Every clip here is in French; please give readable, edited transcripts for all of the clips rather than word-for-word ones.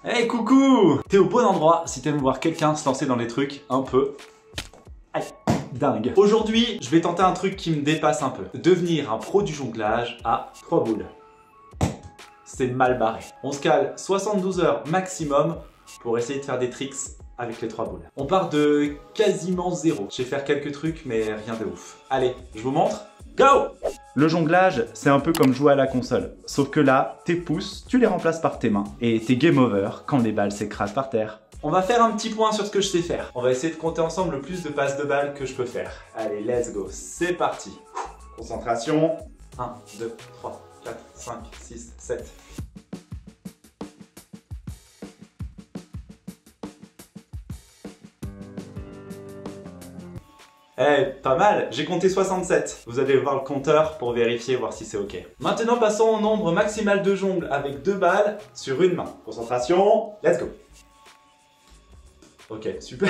Hey coucou! T'es au bon endroit si t'aimes voir quelqu'un se lancer dans des trucs un peu... Aïe, dingue. Aujourd'hui, je vais tenter un truc qui me dépasse un peu. Devenir un pro du jonglage à 3 boules. C'est mal barré. On se cale 72 heures maximum pour essayer de faire des tricks avec les 3 boules. On part de quasiment zéro. Je vais faire quelques trucs mais rien de ouf. Allez, je vous montre. Go! Le jonglage, c'est un peu comme jouer à la console. Sauf que là, tes pouces, tu les remplaces par tes mains. Et t'es game over quand les balles s'écrasent par terre. On va faire un petit point sur ce que je sais faire. On va essayer de compter ensemble le plus de passes de balles que je peux faire. Allez, let's go, c'est parti. Concentration. 1, 2, 3, 4, 5, 6, 7. Eh, pas mal, j'ai compté 67. Vous allez voir le compteur pour vérifier, voir si c'est ok. Maintenant, passons au nombre maximal de jongles avec 2 balles sur une main. Concentration, let's go. Ok, super.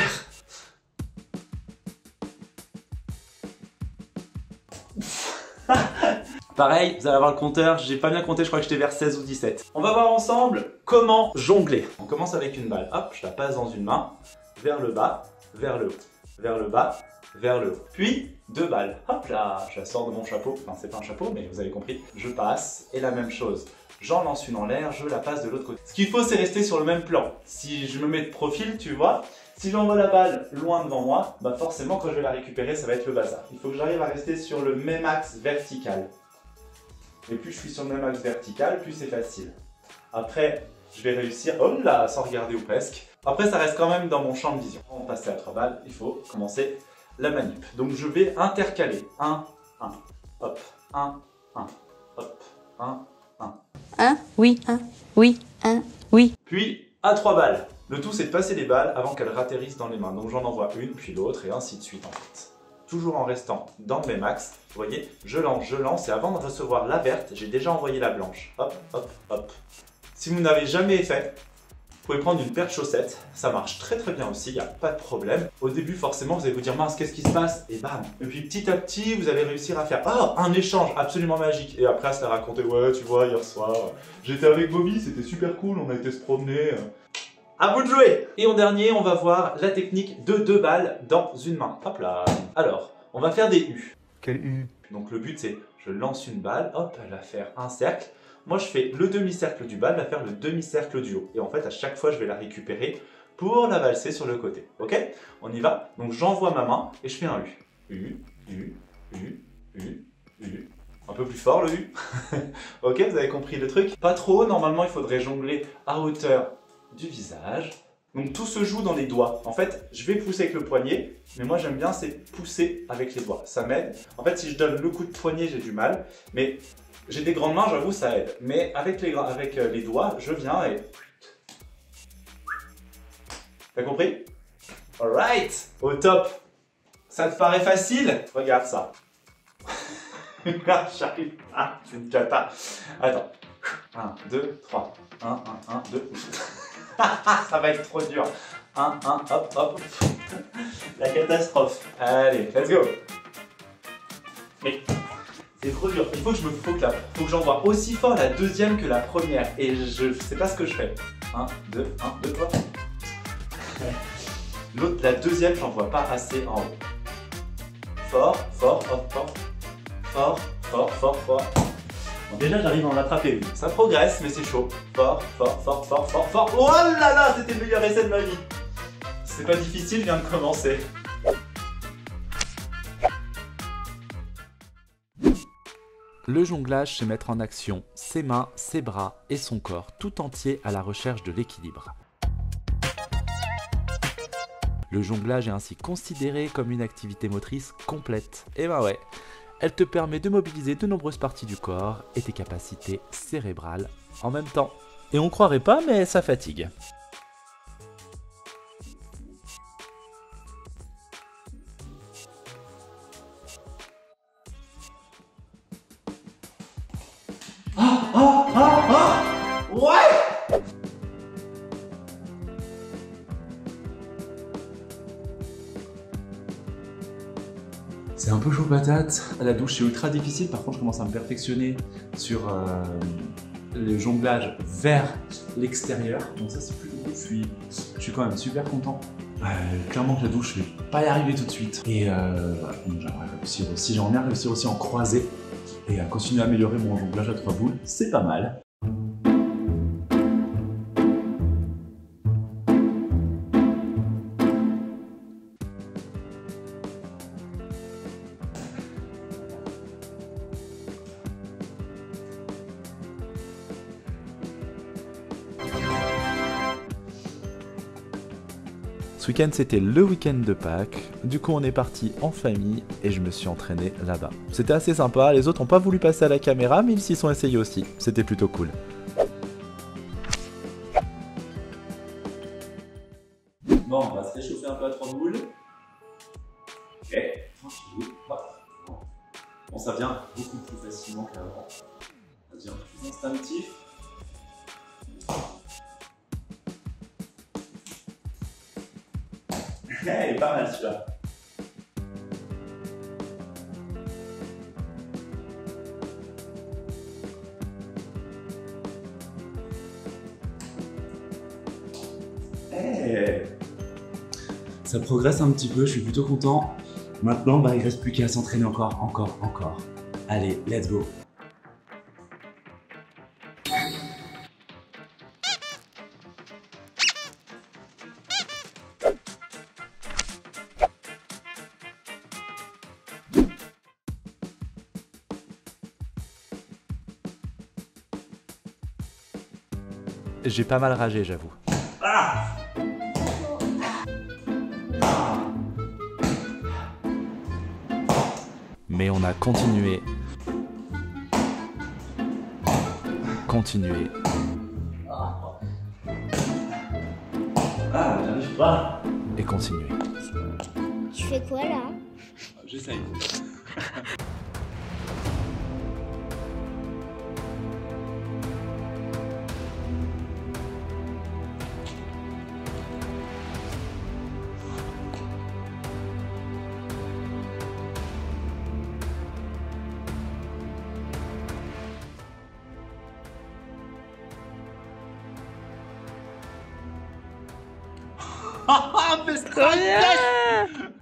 Pareil, vous allez avoir le compteur, j'ai pas bien compté, je crois que j'étais vers 16 ou 17. On va voir ensemble comment jongler. On commence avec une balle. Hop, je la passe dans une main, vers le bas, vers le haut, vers le bas, vers le haut. Puis, 2 balles. Hop là, je la sors de mon chapeau. Enfin, c'est pas un chapeau, mais vous avez compris. Je passe, et la même chose. J'en lance une en l'air, je la passe de l'autre côté. Ce qu'il faut, c'est rester sur le même plan. Si je me mets de profil, tu vois, si j'envoie la balle loin devant moi, bah forcément, quand je vais la récupérer, ça va être le bazar. Il faut que j'arrive à rester sur le même axe vertical. Et plus je suis sur le même axe vertical, plus c'est facile. Après, je vais réussir, oh là, sans regarder ou presque. Après, ça reste quand même dans mon champ de vision. On passe à 3 balles, il faut commencer la manip. Donc je vais intercaler. 1, 1, hop, 1, 1, hop, 1, 1. 1, oui, 1, oui, 1, oui. Puis à 3 balles. Le tout, c'est de passer les balles avant qu'elles atterrissent dans les mains. Donc j'en envoie une, puis l'autre, et ainsi de suite en fait. Toujours en restant dans le même axe. Vous voyez, je lance, et avant de recevoir la verte, j'ai déjà envoyé la blanche. Hop, hop, hop. Si vous n'avez jamais fait, vous pouvez prendre une paire de chaussettes, ça marche très très bien aussi, il n'y a pas de problème. Au début, forcément, vous allez vous dire mince, qu'est-ce qui se passe? Et bam! Et puis petit à petit, vous allez réussir à faire un échange absolument magique. Et après, à se la raconter, ouais, tu vois, hier soir, j'étais avec Bobby, c'était super cool, on a été se promener. À vous de jouer! Et en dernier, on va voir la technique de 2 balles dans une main. Hop là! Alors, on va faire des U. Quel U? Donc le but, c'est je lance une balle, hop, elle va faire un cercle. Moi, je fais le demi-cercle du bas, elle va faire le demi-cercle du haut. Et en fait, à chaque fois, je vais la récupérer pour la valser sur le côté. Ok? On y va? Donc, j'envoie ma main et je fais un U. U, U, U, U, U. Un peu plus fort, le U. Ok, vous avez compris le truc? Pas trop haut. Normalement, il faudrait jongler à hauteur du visage. Donc, tout se joue dans les doigts. En fait, je vais pousser avec le poignet. Mais moi, j'aime bien, c'est pousser avec les doigts. Ça m'aide. En fait, si je donne le coup de poignet, j'ai du mal. Mais... j'ai des grandes mains, j'avoue, ça aide. Mais avec les doigts, je viens et... T'as compris? Alright! Au top! Ça te paraît facile? Regarde ça. J'arrive pas, c'est une cata. Attends. 1, 2, 3. 1, 1, 1, 2. Ça va être trop dur. 1, 1, hop, hop. La catastrophe. Allez, let's go. Mais... c'est trop dur, il faut que je me focale. Il faut que j'envoie aussi fort la deuxième que la première. Et je sais pas ce que je fais. 1, 2, 1, 2, 3. L'autre, la deuxième, j'en vois pas assez en haut. Fort, fort, hop, fort. Fort, fort, fort, fort. Bon, déjà, j'arrive à en attraper une. Ça progresse, mais c'est chaud. Fort, fort, fort, fort, fort, fort. Oh là là, c'était le meilleur essai de ma vie. C'est pas difficile, je viens de commencer. Le jonglage, c'est mettre en action ses mains, ses bras et son corps tout entier à la recherche de l'équilibre. Le jonglage est ainsi considéré comme une activité motrice complète. Et ben ouais, elle te permet de mobiliser de nombreuses parties du corps et tes capacités cérébrales en même temps. Et on croirait pas, mais ça fatigue. Ouais! C'est un peu chaud patate. À la douche, c'est ultra difficile. Par contre, je commence à me perfectionner sur le jonglage vers l'extérieur. Donc ça c'est plutôt cool, je suis quand même super content. Clairement que la douche, je vais pas y arriver tout de suite. Et j'aimerais réussir aussi, j'aimerais bien réussir aussi en croisé et à continuer à améliorer mon jonglage à 3 boules. C'est pas mal. Ce week-end, c'était le week-end de Pâques. Du coup, on est parti en famille et je me suis entraîné là-bas. C'était assez sympa. Les autres n'ont pas voulu passer à la caméra, mais ils s'y sont essayés aussi. C'était plutôt cool. Bon, on va se réchauffer un peu à 3 boules. Ok, tranquille. Bon, ça vient beaucoup plus facilement qu'avant. Ça devient plus instinctif. Il est pas mal celui-là. Ça progresse un petit peu, je suis plutôt content. Maintenant, il reste plus qu'à s'entraîner encore. Allez, let's go. J'ai pas mal ragé, j'avoue. Mais on a continué. J'arrive pas. Et continuer. Tu fais quoi là? J'essaye.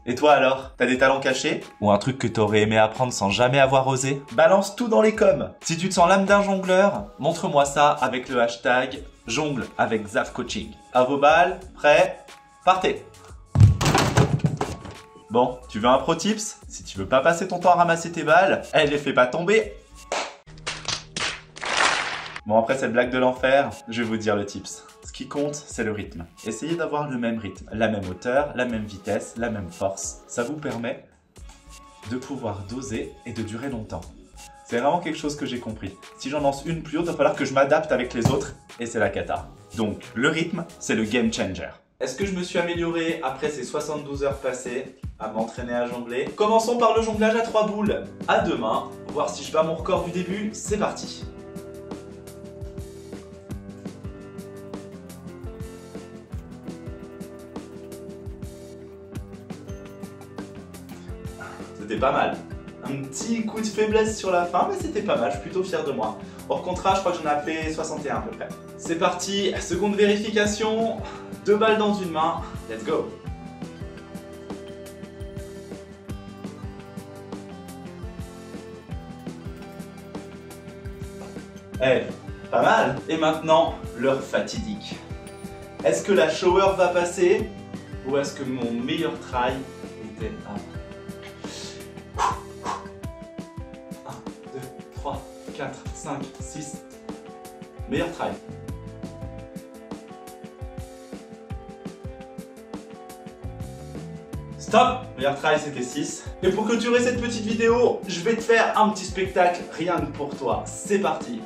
Et toi alors, t'as des talents cachés? Ou un truc que t'aurais aimé apprendre sans jamais avoir osé? Balance tout dans les coms. Si tu te sens l'âme d'un jongleur, montre-moi ça avec le hashtag jongle avec Zaf Coaching. À vos balles, prêts, partez. Bon, tu veux un pro tips? Si tu veux pas passer ton temps à ramasser tes balles, les fais pas tomber. Bon, après cette blague de l'enfer, je vais vous dire le tips. Ce qui compte, c'est le rythme. Essayez d'avoir le même rythme, la même hauteur, la même vitesse, la même force. Ça vous permet de pouvoir doser et de durer longtemps. C'est vraiment quelque chose que j'ai compris. Si j'en lance une plus haute, il va falloir que je m'adapte avec les autres et c'est la cata. Donc, le rythme, c'est le game changer. Est-ce que je me suis amélioré après ces 72 heures passées à m'entraîner à jongler? Commençons par le jonglage à 3 boules. À 2 mains, voir si je bats mon record du début. C'est parti. C'était pas mal. Un petit coup de faiblesse sur la fin, mais c'était pas mal, je suis plutôt fier de moi. Hors contrat, je crois que j'en ai appelé 61 à peu près. C'est parti, seconde vérification. 2 balles dans une main, let's go. Pas mal. Et maintenant, l'heure fatidique. Est-ce que la shower va passer ou est-ce que mon meilleur try était avant? 4, 5, 6. Meilleur try. Stop! Meilleur try, c'était 6. Et pour clôturer cette petite vidéo, je vais te faire un petit spectacle rien que pour toi. C'est parti.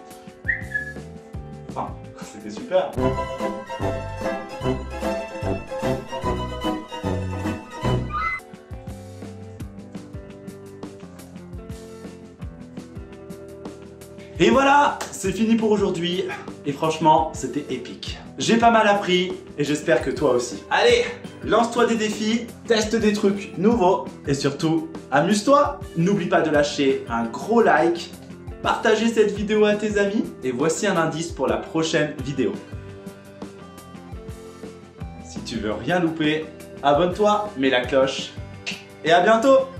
Enfin, c'était super. Et voilà, c'est fini pour aujourd'hui. Et franchement, c'était épique. J'ai pas mal appris et j'espère que toi aussi. Allez, lance-toi des défis, teste des trucs nouveaux et surtout, amuse-toi. N'oublie pas de lâcher un gros like partagez cette vidéo à tes amis et voici un indice pour la prochaine vidéo. Si tu veux rien louper, abonne-toi, mets la cloche et à bientôt!